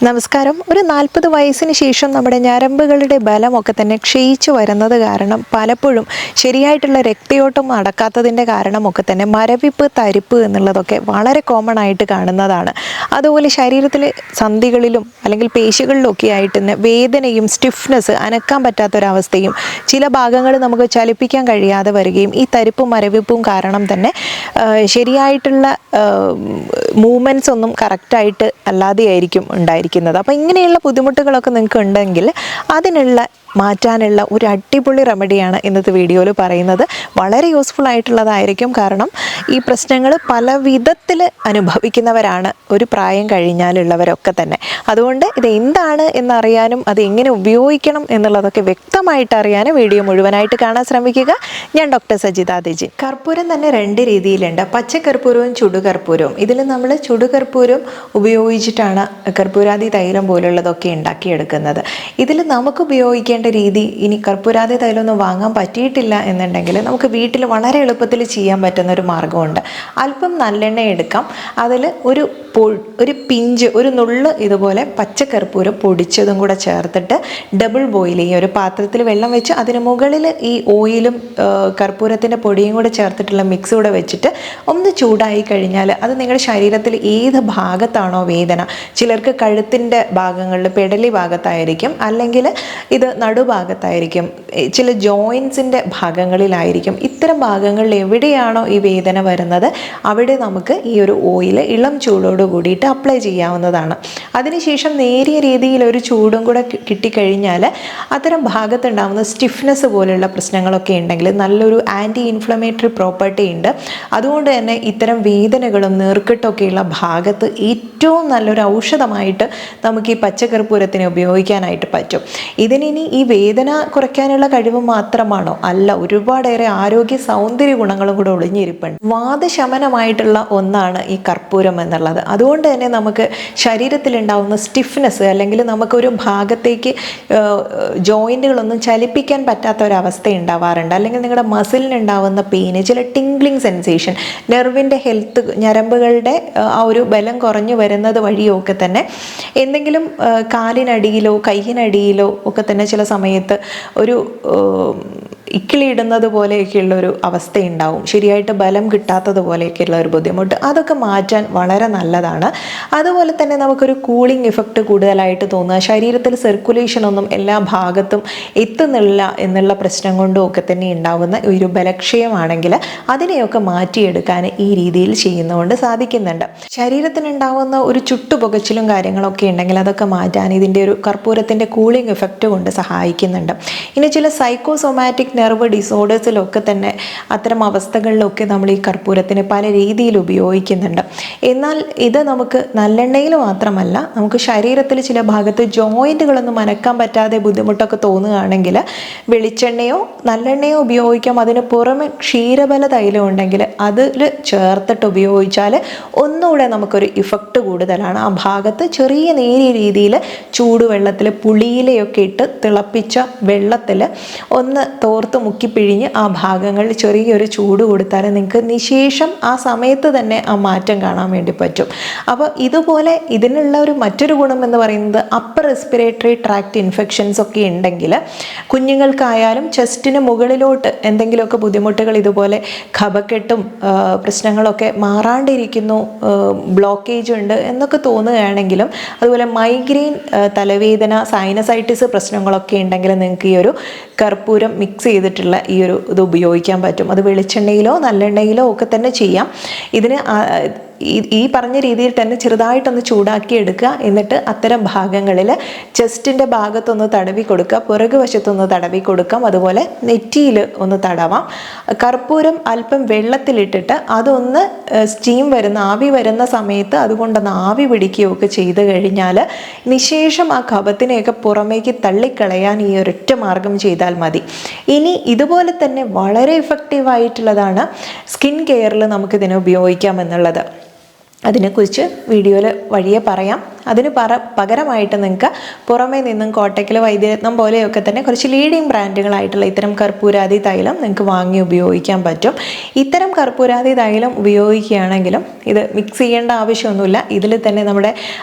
നമസ്കാരം. ഒരു 40 വയസ്സിന് ശേഷം നമ്മുടെ ഞരമ്പുകളുടെ ബലമൊക്കെ തന്നെ ക്ഷയിച്ചു വരുന്നത് കാരണം പലപ്പോഴും ശരിയായിട്ടുള്ള രക്തയോട്ടം നടക്കാത്തതിൻ്റെ കാരണമൊക്കെ തന്നെ മരവിപ്പ്, തരിപ്പ് എന്നുള്ളതൊക്കെ വളരെ കോമൺ ആയിട്ട് കാണുന്നതാണ്. അതുപോലെ ശരീരത്തിലെ സന്ധികളിലും അല്ലെങ്കിൽ പേശികളിലൊക്കെ ആയിട്ട് തന്നെ വേദനയും സ്റ്റിഫ്നെസ്, അനക്കാൻ പറ്റാത്തൊരവസ്ഥയും ചില ഭാഗങ്ങൾ നമുക്ക് ചലിപ്പിക്കാൻ കഴിയാതെ വരികയും ഈ തരിപ്പും മരവിപ്പും കാരണം തന്നെ ശരിയായിട്ടുള്ള മൂവ്മെൻറ്റ്സ് ഒന്നും കറക്റ്റായിട്ട് അല്ലാതെയായിരിക്കും ഉണ്ടായിരിക്കുന്നത്. അപ്പോൾ ഇങ്ങനെയുള്ള ബുദ്ധിമുട്ടുകളൊക്കെ നിങ്ങൾക്ക് ഉണ്ടെങ്കിൽ അതിനുള്ള മാറ്റാനുള്ള ഒരു അടിപൊളി റെമഡിയാണ് ഇന്നത്തെ വീഡിയോയിൽ പറയുന്നത്. വളരെ യൂസ്ഫുൾ ആയിട്ടുള്ളതായിരിക്കും. കാരണം ഈ പ്രശ്നങ്ങൾ പല വിധത്തിൽ അനുഭവിക്കുന്നവരാണ് ഒരു പ്രായം കഴിഞ്ഞാലുള്ളവരൊക്കെ തന്നെ. അതുകൊണ്ട് ഇത് എന്താണ് എന്നറിയാനും അത് എങ്ങനെ ഉപയോഗിക്കണം എന്നുള്ളതൊക്കെ വ്യക്തമായിട്ട് അറിയാനും വീഡിയോ മുഴുവനായിട്ട് കാണാൻ ശ്രമിക്കുക. ഞാൻ ഡോക്ടർ സജിത ദേജി. കർപ്പൂരം തന്നെ 2 രീതിയിലുണ്ട്, പച്ചക്കർപ്പൂരവും ചുടുകർപ്പൂരവും. ഇതിൽ നമ്മൾ ചുടുകർപ്പൂരം ഉപയോഗിച്ചിട്ടാണ് കർപ്പൂരാതി തൈലം പോലുള്ളതൊക്കെ ഉണ്ടാക്കിയെടുക്കുന്നത്. ഇതിൽ നമുക്ക് ഉപയോഗിക്കേണ്ട രീതി, ഇനി കർപ്പൂരാതി തൈലമൊന്നും വാങ്ങാൻ പറ്റിയിട്ടില്ല എന്നുണ്ടെങ്കിൽ നമുക്ക് വീട്ടിൽ വളരെ എളുപ്പത്തിൽ ചെയ്യാൻ പറ്റുന്ന ഒരു മാർഗ്ഗമുണ്ട്. അല്പം നല്ലെണ്ണ എടുക്കാം, അതിൽ ഒരു പിഞ്ച്, ഒരു നുള്ള് ഇതുപോലെ പച്ചക്കർപ്പൂരം പൊടിച്ചതും കൂടെ ചേർത്തിട്ട് ഡബിൾ ബോയിൽ ചെയ്യുക. ഒരു പാത്രത്തിൽ വെള്ളം വെച്ച് അതിന് മുകളിൽ ഈ ഓയിലും കർപ്പൂരത്തിൻ്റെ പൊടിയും കൂടെ ചേർത്തിട്ടുള്ള മിക്സ് കൂടെ വെച്ചിട്ട് ഒന്ന് ചൂടായി കഴിഞ്ഞാൽ അത് നിങ്ങളുടെ ശരീരത്തിൽ ഏത് ഭാഗത്താണോ വേദന, ചിലർക്ക് കഴുത്തിൻ്റെ ഭാഗങ്ങളിൽ പെടലി ഭാഗത്തായിരിക്കും, അല്ലെങ്കിൽ ഇത് നടുഭാഗത്തായിരിക്കും, ചില ജോയിൻസിൻ്റെ ഭാഗങ്ങളിലായിരിക്കും. ഇത്തരം ഭാഗങ്ങളിൽ എവിടെയാണോ ഈ വേദന വരുന്നത് അവിടെ നമുക്ക് ഈ ഒരു ഓയിൽ ഇളം ചൂടോട് കൂടിയിട്ട് അപ്ലൈ ചെയ്യാവുന്നതാണ്. അതിനുശേഷം നേരിയ രീതിയിൽ ഒരു ചൂടും കൂടെ കിട്ടിക്കഴിഞ്ഞാൽ അത്തരം ഭാഗത്തുണ്ടാകുന്ന സ്റ്റിഫ്നെസ് പോലുള്ള പ്രശ്നങ്ങളൊക്കെ ഉണ്ടെങ്കിൽ നല്ലൊരു ആൻറ്റി ഇൻഫ്ലമേറ്ററി പ്രോപ്പർട്ടി ഉണ്ട്. അതുകൊണ്ട് തന്നെ ഇത്തരം വേദനകളും നീർക്കെട്ടൊക്കെയുള്ള ഭാഗത്ത് ഏറ്റവും നല്ലൊരു ഔഷധമായിട്ട് നമുക്ക് ഈ പച്ചക്കർപ്പൂരത്തിനെ ഉപയോഗിക്കാനായിട്ട് പറ്റും. ഇതിനി ഈ വേദന കുറയ്ക്കാനുള്ള കഴിവ് മാത്രമാണോ? അല്ല, ഒരുപാടേറെ ആരോഗ്യ സൗന്ദര്യ ഗുണങ്ങളും കൂടെ ഒളിഞ്ഞിരിപ്പുണ്ട്. വാദശമനമായിട്ടുള്ള ഒന്നാണ് ഈ കർപ്പൂരം എന്നുള്ളത്. അതുകൊണ്ട് തന്നെ നമുക്ക് ശരീരത്തിലുണ്ടാവുന്ന സ്റ്റിഫ്നെസ്, അല്ലെങ്കിൽ നമുക്കൊരു ഭാഗത്തേക്ക് ജോയിൻറ്റുകളൊന്നും ചലിപ്പിക്കാൻ പറ്റാത്ത ഒരവസ്ഥ ഉണ്ടാവാറുണ്ട്. അല്ലെങ്കിൽ നിങ്ങളുടെ മസിലിനുണ്ടാവുന്ന പെയിന്, ചില ടിംഗ്ലിംഗ് സെൻസേഷൻ, നെർവിൻ്റെ ഹെൽത്ത്, ഞരമ്പുകളുടെ ആ ഒരു ബലം കുറഞ്ഞു വരുന്നത് വഴിയൊക്കെ തന്നെ എന്തെങ്കിലും കാലിനടിയിലോ കയ്യിനടിയിലോ ഒക്കെ തന്നെ ചില സമയത്ത് ഒരു ഇക്കിളിയിടുന്നത് പോലെയൊക്കെയുള്ളൊരു അവസ്ഥയുണ്ടാവും. ശരിയായിട്ട് ബലം കിട്ടാത്തത് പോലെയൊക്കെയുള്ള ഒരു ബുദ്ധിമുട്ട്, അതൊക്കെ മാറ്റാൻ വളരെ നല്ലതാണ്. അതുപോലെ തന്നെ നമുക്കൊരു കൂളിംഗ് ഇഫക്റ്റ് കൂടുതലായിട്ട് തോന്നുക, ശരീരത്തിൽ സർക്കുലേഷൻ ഒന്നും എല്ലാ ഭാഗത്തും എത്തുന്നില്ല എന്നുള്ള പ്രശ്നം കൊണ്ടും ഒക്കെ തന്നെ ഉണ്ടാകുന്ന ഒരു ബലക്ഷയമാണെങ്കിൽ അതിനെയൊക്കെ മാറ്റിയെടുക്കാൻ ഈ രീതിയിൽ ചെയ്യുന്നതുകൊണ്ട് സാധിക്കുന്നുണ്ട്. ശരീരത്തിനുണ്ടാകുന്ന ഒരു ചുട്ടുപുകച്ചിലും കാര്യങ്ങളൊക്കെ ഉണ്ടെങ്കിൽ അതൊക്കെ മാറ്റാൻ ഇതിൻ്റെ ഒരു കർപ്പൂരത്തിൻ്റെ കൂളിംഗ് ഇഫക്റ്റ് കൊണ്ട് സഹായിക്കുന്നുണ്ട്. ഇനി ചില സൈക്കോസൊമാറ്റിക് നെർവ് ഡിസോർഡേഴ്സിലൊക്കെ തന്നെ അത്തരം അവസ്ഥകളിലൊക്കെ നമ്മൾ ഈ കർപ്പൂരത്തിന് പല രീതിയിൽ ഉപയോഗിക്കുന്നുണ്ട്. എന്നാൽ ഇത് നമുക്ക് നല്ലെണ്ണയിൽ മാത്രമല്ല, നമുക്ക് ശരീരത്തിൽ ചില ഭാഗത്ത് ജോയിൻറ്റുകളൊന്നും അനക്കാൻ പറ്റാതെ ബുദ്ധിമുട്ടൊക്കെ തോന്നുകയാണെങ്കിൽ വെളിച്ചെണ്ണയോ നല്ലെണ്ണയോ ഉപയോഗിക്കാം. അതിന് പുറമെ ക്ഷീരബല തൈലം ഉണ്ടെങ്കിൽ അതിൽ ചേർത്തിട്ട് ഉപയോഗിച്ചാൽ ഒന്നുകൂടെ നമുക്കൊരു ഇഫക്റ്റ് കൂടുതലാണ്. ആ ഭാഗത്ത് ചെറിയ നേരിയ രീതിയിൽ ചൂടുവെള്ളത്തിൽ പുളിയിലയൊക്കെ ഇട്ട് തിളപ്പിച്ച വെള്ളത്തിൽ ഒന്ന് തോർത്ത് മുക്കിപ്പിഴിഞ്ഞ് ആ ഭാഗങ്ങളിൽ ചെറിയൊരു ചൂട് കൊടുത്താൽ നിങ്ങൾക്ക് നിശേഷം ആ സമയത്ത് തന്നെ ആ മാറ്റം കാണാൻ വേണ്ടി പറ്റും. അപ്പോൾ ഇതുപോലെ ഇതിനുള്ള ഒരു മറ്റൊരു ഗുണം എന്ന് പറയുന്നത് അപ്പർ റെസ്പിറേറ്ററി ട്രാക്ട് ഇൻഫെക്ഷൻസ് ഒക്കെ ഉണ്ടെങ്കിൽ കുഞ്ഞുങ്ങൾക്കായാലും ചെസ്റ്റിന് മുകളിലോട്ട് എന്തെങ്കിലുമൊക്കെ ബുദ്ധിമുട്ടുകൾ, ഇതുപോലെ കഫക്കെട്ടും പ്രശ്നങ്ങളൊക്കെ മാറാണ്ടിരിക്കുന്നു, ബ്ലോക്കേജ് ഉണ്ട് എന്നൊക്കെ തോന്നുകയാണെങ്കിലും, അതുപോലെ മൈഗ്രെയിൻ, തലവേദന, സൈനസൈറ്റിസ് പ്രശ്നങ്ങളൊക്കെ ഉണ്ടെങ്കിൽ നിങ്ങൾക്ക് ഈ ഒരു കർപ്പൂരം മിക്സ് ചെയ്തിട്ടുള്ള ഈ ഒരു ഇത് ഉപയോഗിക്കാൻ പറ്റും. അത് വെളിച്ചെണ്ണയിലോ നല്ലെണ്ണയിലോ ഒക്കെ തന്നെ ചെയ്യാം. ഇതിന് ഈ പറഞ്ഞ രീതിയിൽ തന്നെ ചെറുതായിട്ടൊന്ന് ചൂടാക്കി എടുക്കുക. എന്നിട്ട് അത്തരം ഭാഗങ്ങളിൽ ചെസ്റ്റിൻ്റെ ഭാഗത്തൊന്ന് തടവി കൊടുക്കുക, പുറകു വശത്തൊന്ന് തടവി കൊടുക്കാം, അതുപോലെ നെറ്റിയിൽ ഒന്ന് തടവാം. കർപ്പൂരം അല്പം വെള്ളത്തിലിട്ടിട്ട് അതൊന്ന് സ്റ്റീം വരുന്ന, ആവി വരുന്ന സമയത്ത് അതുകൊണ്ടൊന്ന് ആവി പിടിക്കുകയൊക്കെ ചെയ്ത് കഴിഞ്ഞാൽ നിശേഷം ആ കഫത്തിനെയൊക്കെ പുറമേക്ക് തള്ളിക്കളയാൻ ഈ ഒരൊറ്റ മാർഗം ചെയ്താൽ മതി. ഇനി ഇതുപോലെ തന്നെ വളരെ ഇഫക്റ്റീവായിട്ടുള്ളതാണ് സ്കിൻ കെയറിൽ നമുക്കിതിനെ ഉപയോഗിക്കാം എന്നുള്ളത്. അതിനെക്കുറിച്ച് വീഡിയോയിൽ വഴിയെ പറയാം. അതിന് പകരമായിട്ട് നിങ്ങൾക്ക് പുറമേ നിന്നും കോട്ടയ്ക്കൽ വൈദ്യരത്നം പോലെയൊക്കെ തന്നെ കുറച്ച് ലീഡിങ് ബ്രാൻഡുകളായിട്ടുള്ള ഇത്തരം കർപ്പൂരാതി തൈലം നിങ്ങൾക്ക് വാങ്ങി ഉപയോഗിക്കാൻ പറ്റും. ഇത്തരം കർപ്പൂരാതി തൈലം ഉപയോഗിക്കുകയാണെങ്കിലും ഇത് മിക്സ് ചെയ്യേണ്ട ആവശ്യമൊന്നുമില്ല. ഇതിൽ തന്നെ നമ്മുടെ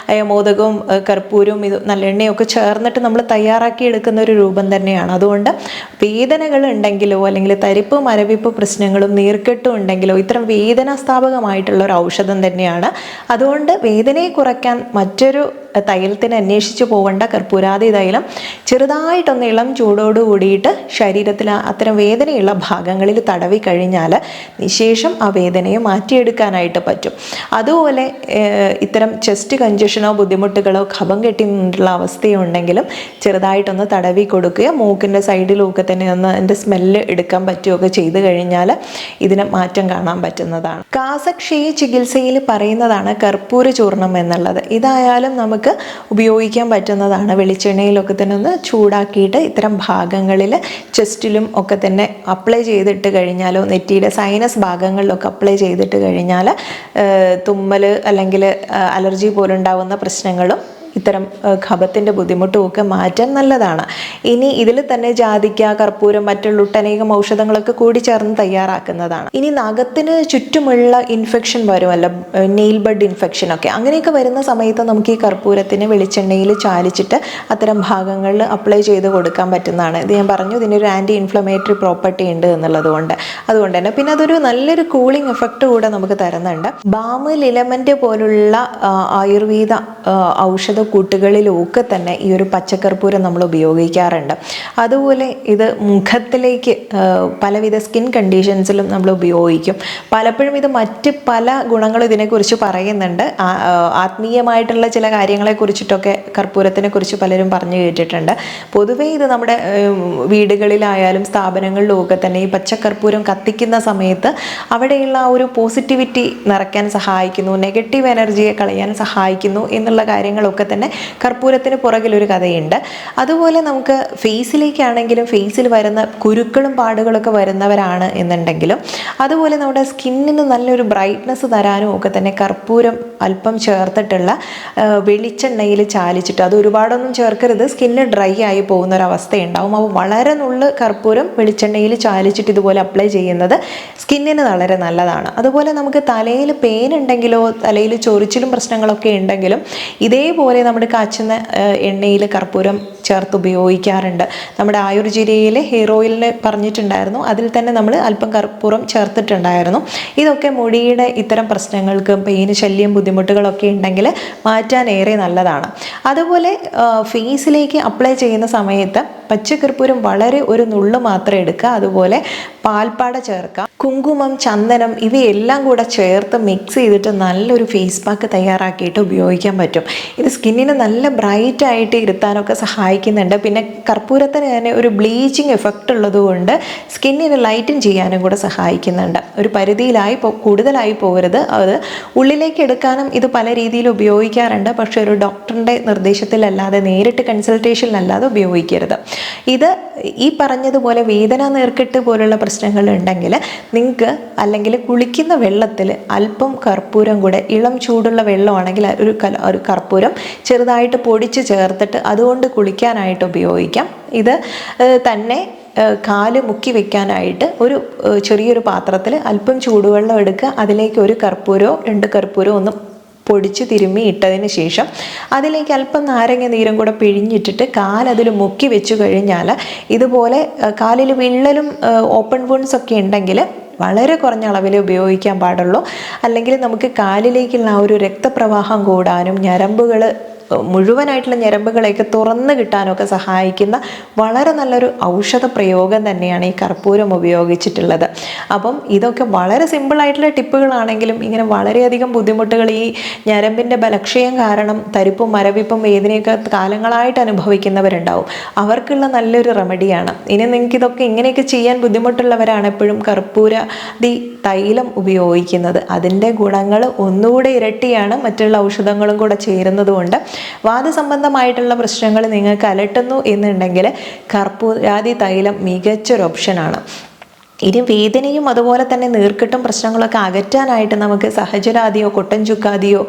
മോദകവും കർപ്പൂരവും ഇത് നല്ലെണ്ണയും ഒക്കെ ചേർന്നിട്ട് നമ്മൾ തയ്യാറാക്കി എടുക്കുന്ന ഒരു രൂപം തന്നെയാണ്. അതുകൊണ്ട് വേദനകൾ ഉണ്ടെങ്കിലോ അല്ലെങ്കിൽ തരിപ്പ് മരവിപ്പ് പ്രശ്നങ്ങളും നീർക്കെട്ടും ഉണ്ടെങ്കിലോ ഇത്തരം വേദനാസ്ഥാപകമായിട്ടുള്ള ഒരു ഔഷധം തന്നെയാണ്. അതുകൊണ്ട് വേദനയെ കുറയ്ക്കാൻ മറ്റൊരു തൈലത്തിന് അന്വേഷിച്ച് പോകേണ്ട കർപ്പൂരാതി തൈലം ചെറുതായിട്ടൊന്ന് ഇളം ചൂടോട് കൂടിയിട്ട് ശരീരത്തിൽ അത്തരം വേദനയുള്ള ഭാഗങ്ങളിൽ തടവി കഴിഞ്ഞാൽ നിശേഷം ആ വേദനയെ മാറ്റിയെടുക്കാനായിട്ട് പറ്റും. അതുപോലെ ഇത്തരം ചെസ്റ്റ് കഞ്ചഷനോ ബുദ്ധിമുട്ടുകളോ കഫം കെട്ടി നിന്നുള്ള അവസ്ഥയോ ഉണ്ടെങ്കിലും ചെറുതായിട്ടൊന്ന് തടവി കൊടുക്കുക. മൂക്കിൻ്റെ സൈഡിലുമൊക്കെ തന്നെ ഒന്ന് അതിൻ്റെ സ്മെല്ല് എടുക്കാൻ പറ്റുകയൊക്കെ ചെയ്ത് കഴിഞ്ഞാൽ ഇതിന് മാറ്റം കാണാൻ പറ്റുന്നതാണ്. കാസക്ഷയ ചികിത്സയിൽ പറയുന്നതാണ് കർപ്പൂര ചൂർണം എന്നുള്ളത്. ഇതായാലും നമുക്ക് ഉപയോഗിക്കാൻ പറ്റുന്നതാണ്. വെളിച്ചെണ്ണയിലൊക്കെ തന്നെ ഒന്ന് ചൂടാക്കിയിട്ട് ഇത്തരം ഭാഗങ്ങളിൽ ചെസ്റ്റിലും ഒക്കെ തന്നെ അപ്ലൈ ചെയ്തിട്ട് കഴിഞ്ഞാലോ നെറ്റിയുടെ സൈനസ് ഭാഗങ്ങളിലൊക്കെ അപ്ലൈ ചെയ്തിട്ട് കഴിഞ്ഞാൽ തുമ്മൽ അല്ലെങ്കിൽ അലർജി പോലുണ്ടാവുന്ന പ്രശ്നങ്ങളും ഇത്തരം കഫത്തിൻ്റെ ബുദ്ധിമുട്ടും ഒക്കെ മാറ്റാൻ നല്ലതാണ്. ഇനി ഇതിൽ തന്നെ ജാതിക്ക, കർപ്പൂരം, മറ്റുള്ള ഒട്ടനേകം ഔഷധങ്ങളൊക്കെ കൂടി ചേർന്ന് തയ്യാറാക്കുന്നതാണ്. ഇനി നഖത്തിന് ചുറ്റുമുള്ള ഇൻഫെക്ഷൻ വരുമല്ലോ, നെയിൽ ബഡ് ഇൻഫെക്ഷൻ ഒക്കെ, അങ്ങനെയൊക്കെ വരുന്ന സമയത്ത് നമുക്ക് ഈ കർപ്പൂരത്തിന് വെളിച്ചെണ്ണയിൽ ചാലിച്ചിട്ട് അത്തരം ഭാഗങ്ങളിൽ അപ്ലൈ ചെയ്ത് കൊടുക്കാൻ പറ്റുന്നതാണ്. ഇത് ഞാൻ പറഞ്ഞു, ഇതിനൊരു ആൻറ്റി ഇൻഫ്ലമേറ്ററി പ്രോപ്പർട്ടി ഉണ്ട് എന്നുള്ളത് കൊണ്ട്. അതുകൊണ്ട് തന്നെ പിന്നെ അതൊരു നല്ലൊരു കൂളിംഗ് എഫക്റ്റ് കൂടെ നമുക്ക് തരുന്നുണ്ട്. ബാമ്, ലിലമെന്റ് പോലുള്ള ആയുർവേദ ഔഷധ കൂട്ടുകളിലൊക്കെ തന്നെ ഈ ഒരു പച്ചക്കർപ്പൂരം നമ്മൾ ഉപയോഗിക്കാറുണ്ട്. അതുപോലെ ഇത് മുഖത്തിലേക്ക് പലവിധ സ്കിൻ കണ്ടീഷൻസിലും നമ്മൾ ഉപയോഗിക്കും. പലപ്പോഴും ഇത് മറ്റ് പല ഗുണങ്ങളും ഇതിനെക്കുറിച്ച് പറയുന്നുണ്ട്. ആത്മീയമായിട്ടുള്ള ചില കാര്യങ്ങളെക്കുറിച്ചിട്ടൊക്കെ കർപ്പൂരത്തിനെ കുറിച്ച് പലരും പറഞ്ഞു കേട്ടിട്ടുണ്ട്. പൊതുവേ ഇത് നമ്മുടെ വീടുകളിലായാലും സ്ഥാപനങ്ങളിലും ഒക്കെ തന്നെ ഈ പച്ചക്കർപ്പൂരം കത്തിക്കുന്ന സമയത്ത് അവിടെയുള്ള ആ ഒരു പോസിറ്റിവിറ്റി നിറയ്ക്കാൻ സഹായിക്കുന്നു, നെഗറ്റീവ് എനർജിയെ കളയാൻ സഹായിക്കുന്നു എന്നുള്ള കാര്യങ്ങളൊക്കെ തന്നെ കർപ്പൂരത്തിന് പുറകിലൊരു കഥയുണ്ട്. അതുപോലെ നമുക്ക് ഫേസിലേക്കാണെങ്കിലും ഫേസിൽ വരുന്ന കുരുക്കളും പാടുകളൊക്കെ വരുന്നവരാണ് എന്നുണ്ടെങ്കിലും അതുപോലെ നമ്മുടെ സ്കിന്നിന് നല്ലൊരു ബ്രൈറ്റ്നസ് തരാനും ഒക്കെ തന്നെ കർപ്പൂരം അല്പം ചേർത്തിട്ടുള്ള വെളിച്ചെണ്ണയിൽ ചാലിച്ചിട്ട്, അത് ഒരുപാടൊന്നും ചേർക്കരുത്, സ്കിന്ന് ഡ്രൈ ആയി പോകുന്ന ഒരവസ്ഥയുണ്ടാവും. അപ്പോൾ വളരെ നുള്ള് കർപ്പൂരം വെളിച്ചെണ്ണയിൽ ചാലിച്ചിട്ട് ഇതുപോലെ അപ്ലൈ ചെയ്യുന്നത് സ്കിന്നിന് വളരെ നല്ലതാണ്. അതുപോലെ നമുക്ക് തലയിൽ പെയിൻ ഉണ്ടെങ്കിലോ തലയിൽ ചൊറിച്ചിലും പ്രശ്നങ്ങളൊക്കെ ഉണ്ടെങ്കിലും ഇതേപോലെ നമ്മുടെ കാച്ചുന്ന എണ്ണയിൽ കർപ്പൂരം ചേർത്ത് ഉപയോഗിക്കാറുണ്ട്. നമ്മുടെ ആയുർവേദയിൽ ഹെയർ ഓയിലിന് പറഞ്ഞിട്ടുണ്ടായിരുന്നു, അതിൽ തന്നെ നമ്മൾ അല്പം കർപ്പൂരം ചേർത്തിട്ടുണ്ടായിരുന്നു. ഇതൊക്കെ മുടിയുടെ ഇത്തരം പ്രശ്നങ്ങൾക്ക്, പെയിന്, ശല്യം, ബുദ്ധിമുട്ടുകളൊക്കെ ഉണ്ടെങ്കിൽ മാറ്റാൻ ഏറെ നല്ലതാണ്. അതുപോലെ ഫേസിലേക്ക് അപ്ലൈ ചെയ്യുന്ന സമയത്ത് പച്ചക്കർപ്പൂരം വളരെ ഒരു നുള്ള് മാത്രം എടുക്കുക. അതുപോലെ പാൽപ്പാട ചേർക്കുക, കുങ്കുമം, ചന്ദനം ഇവയെല്ലാം കൂടെ ചേർത്ത് മിക്സ് ചെയ്തിട്ട് നല്ലൊരു ഫേസ് പാക്ക് തയ്യാറാക്കിയിട്ട് ഉപയോഗിക്കാൻ പറ്റും. ഇത് സ്കിന്നിന് നല്ല ബ്രൈറ്റ് ആയിട്ട് ഇരുത്താനൊക്കെ സഹായിക്കുന്നുണ്ട്. പിന്നെ കർപ്പൂരത്തിന് തന്നെ ഒരു ബ്ലീച്ചിങ് എഫക്റ്റ് ഉള്ളതുകൊണ്ട് സ്കിന്നിന് ലൈറ്റൻ ചെയ്യാനും കൂടെ സഹായിക്കുന്നുണ്ട്. ഒരു പരിധിയിലായി കൂടുതലായി പോകരുത്. അത് ഉള്ളിലേക്ക് എടുക്കാനും ഇത് പല രീതിയിൽ ഉപയോഗിക്കാറുണ്ട്. പക്ഷേ ഒരു ഡോക്ടറിൻ്റെ നിർദ്ദേശത്തിലല്ലാതെ, നേരിട്ട് കൺസൾട്ടേഷനിലല്ലാതെ ഉപയോഗിക്കരുത്. ഇത് ഈ പറഞ്ഞതുപോലെ വേദന, നീർക്കെട്ട് പോലുള്ള പ്രശ്നങ്ങൾ ഉണ്ടെങ്കിൽ നിങ്ങൾക്ക് അല്ലെങ്കിൽ കുളിക്കുന്ന വെള്ളത്തിൽ അല്പം കർപ്പൂരം കൂടെ, ഇളം ചൂടുള്ള വെള്ളമാണെങ്കിൽ ഒരു കർപ്പൂരം ചെറുതായിട്ട് പൊടിച്ച് ചേർത്തിട്ട് അതുകൊണ്ട് കുളിക്കാനായിട്ട് ഉപയോഗിക്കാം. ഇത് തന്നെ കാല് മുക്കി വെക്കാനായിട്ട് ഒരു ചെറിയൊരു പാത്രത്തിൽ അല്പം ചൂടുവെള്ളം എടുക്കുക. അതിലേക്ക് ഒരു കർപ്പൂരമോ 2 കർപ്പൂരമോ ഒന്ന് പൊടിച്ച് തിരുമ്മി ഇട്ടതിന് ശേഷം അതിലേക്ക് അല്പം നാരങ്ങ നീരും കൂടെ പിഴിഞ്ഞിട്ടിട്ട് കാലതിൽ മുക്കി വെച്ച് കഴിഞ്ഞാൽ ഇതുപോലെ കാലിൽ വിള്ളലും ഓപ്പൺ വൂൺസ് ഒക്കെ ഉണ്ടെങ്കിൽ വളരെ കുറഞ്ഞ അളവിൽ ഉപയോഗിക്കാൻ പാടുള്ളൂ. അല്ലെങ്കിൽ നമുക്ക് കാലിലേക്കുള്ള ആ ഒരു രക്തപ്രവാഹം കൂടാനും ഞരമ്പുകൾ മുഴുവനായിട്ടുള്ള ഞരമ്പുകളെയൊക്കെ തുറന്ന് കിട്ടാനൊക്കെ സഹായിക്കുന്ന വളരെ നല്ലൊരു ഔഷധ പ്രയോഗം തന്നെയാണ് ഈ കർപ്പൂരം ഉപയോഗിച്ചിട്ടുള്ളത്. അപ്പം ഇതൊക്കെ വളരെ സിമ്പിളായിട്ടുള്ള ടിപ്പുകളാണെങ്കിലും ഇങ്ങനെ വളരെയധികം ബുദ്ധിമുട്ടുകൾ ഈ ഞരമ്പിൻ്റെ ബലക്ഷയം കാരണം തരിപ്പും മരവിപ്പും വേദനയൊക്കെ കാലങ്ങളായിട്ട് അനുഭവിക്കുന്നവരുണ്ടാവും. അവർക്കുള്ള നല്ലൊരു റെമഡിയാണ്. ഇനി നിങ്ങൾക്ക് ഇതൊക്കെ ഇങ്ങനെയൊക്കെ ചെയ്യാൻ ബുദ്ധിമുട്ടുള്ളവരാണ് എപ്പോഴും കർപ്പൂരാതി തൈലം ഉപയോഗിക്കുന്നത്. അതിൻ്റെ ഗുണങ്ങൾ ഒന്നുകൂടെ ഇരട്ടിയാണ് മറ്റുള്ള ഔഷധങ്ങളും കൂടെ ചേരുന്നത് കൊണ്ട്. വാദസംബന്ധമായിട്ടുള്ള പ്രശ്നങ്ങൾ നിങ്ങൾക്ക് അലട്ടുന്നു എന്നുണ്ടെങ്കിൽ കർപ്പൂരാതി തൈലം മികച്ചൊരു ഓപ്ഷനാണ്. ഇനി വേദനയും അതുപോലെ തന്നെ നീർക്കെട്ടും പ്രശ്നങ്ങളൊക്കെ അകറ്റാനായിട്ട് നമുക്ക് സഹചരാദിയോ കൊട്ടൻ ചുക്കാദിയോ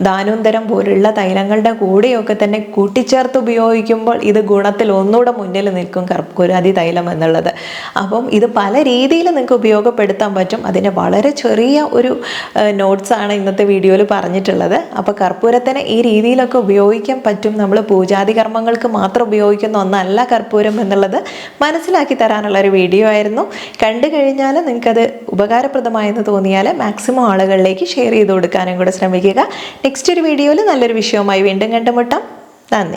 ദാനോന്തരം പോലുള്ള തൈലങ്ങളുടെ കൂടെയൊക്കെ തന്നെ കൂട്ടിച്ചേർത്ത് ഉപയോഗിക്കുമ്പോൾ ഇത് ഗുണത്തിൽ ഒന്നുകൂടെ മുന്നിൽ നിൽക്കും കർപ്പൂരാതി തൈലം എന്നുള്ളത്. അപ്പം ഇത് പല രീതിയിൽ നിങ്ങൾക്ക് ഉപയോഗപ്പെടുത്താൻ പറ്റും. അതിന് വളരെ ചെറിയ ഒരു നോട്ട്സാണ് ഇന്നത്തെ വീഡിയോയിൽ പറഞ്ഞിട്ടുള്ളത്. അപ്പോൾ കർപ്പൂരത്തിന് ഈ രീതിയിലൊക്കെ ഉപയോഗിക്കാൻ പറ്റും. നമ്മൾ പൂജാതി കർമ്മങ്ങൾക്ക് മാത്രം ഉപയോഗിക്കുന്ന ഒന്നല്ല കർപ്പൂരം എന്നുള്ളത് മനസ്സിലാക്കി തരാനുള്ളൊരു വീഡിയോ ആയിരുന്നു. കണ്ടു കഴിഞ്ഞാൽ നിങ്ങൾക്കത് ഉപകാരപ്രദമായെന്ന് തോന്നിയാൽ മാക്സിമം ആളുകളിലേക്ക് ഷെയർ ചെയ്ത് കൊടുക്കാനും കൂടെ ശ്രമിക്കുക. നെക്സ്റ്റ് ഒരു വീഡിയോയിൽ നല്ലൊരു വിഷയവുമായി വീണ്ടും കണ്ടുമുട്ടാം. നന്ദി.